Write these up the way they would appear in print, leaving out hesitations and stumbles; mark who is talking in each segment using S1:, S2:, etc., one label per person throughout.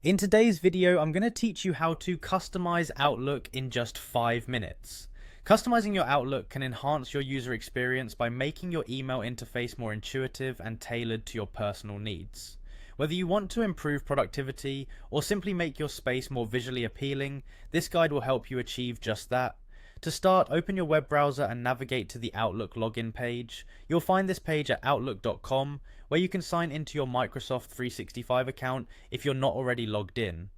S1: In today's video, I'm going to teach you how to customize Outlook in just 5 minutes. Customizing your Outlook can enhance your user experience by making your email interface more intuitive and tailored to your personal needs. Whether you want to improve productivity or simply make your space more visually appealing, this guide will help you achieve just that. To start, open your web browser and navigate to the Outlook login page. You'll find this page at outlook.com, where you can sign into your Microsoft 365 account if you're not already logged in.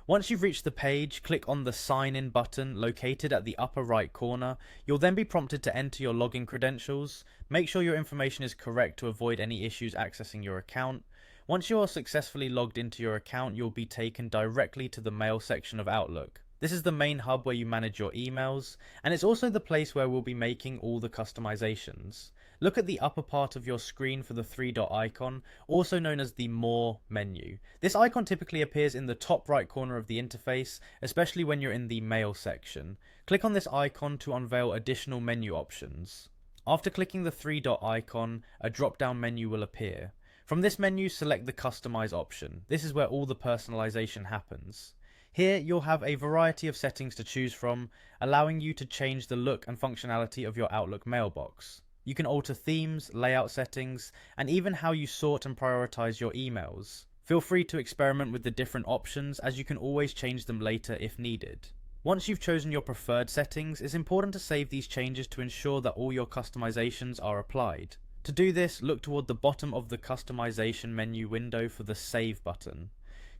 S1: Once you've reached the page, click on the Sign In button located at the upper right corner. You'll then be prompted to enter your login credentials. Make sure your information is correct to avoid any issues accessing your account. Once you are successfully logged into your account, you'll be taken directly to the Mail section of Outlook. This is the main hub where you manage your emails, and it's also the place where we'll be making all the customizations. Look at the upper part of your screen for the three-dot icon, also known as the More menu. This icon typically appears in the top right corner of the interface, especially when you're in the Mail section. Click on this icon to unveil additional menu options. After clicking the three-dot icon, a drop-down menu will appear. From this menu, select the Customize option. This is where all the personalization happens. Here you'll have a variety of settings to choose from, allowing you to change the look and functionality of your Outlook mailbox. You can alter themes, layout settings, and even how you sort and prioritize your emails. Feel free to experiment with the different options, as you can always change them later if needed. Once you've chosen your preferred settings, it's important to save these changes to ensure that all your customizations are applied. To do this, look toward the bottom of the customization menu window for the Save button.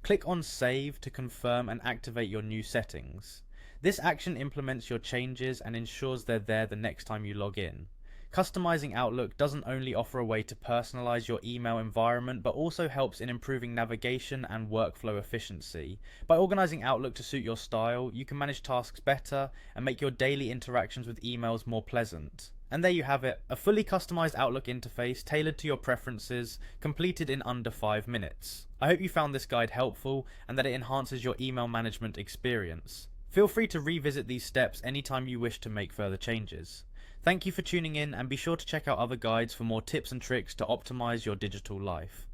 S1: Click on Save to confirm and activate your new settings. This action implements your changes and ensures they're there the next time you log in. Customizing Outlook doesn't only offer a way to personalize your email environment, but also helps in improving navigation and workflow efficiency. By organizing Outlook to suit your style, you can manage tasks better and make your daily interactions with emails more pleasant. And there you have it, a fully customized Outlook interface tailored to your preferences, completed in under 5 minutes. I hope you found this guide helpful and that it enhances your email management experience. Feel free to revisit these steps anytime you wish to make further changes. Thank you for tuning in, and be sure to check out other guides for more tips and tricks to optimize your digital life.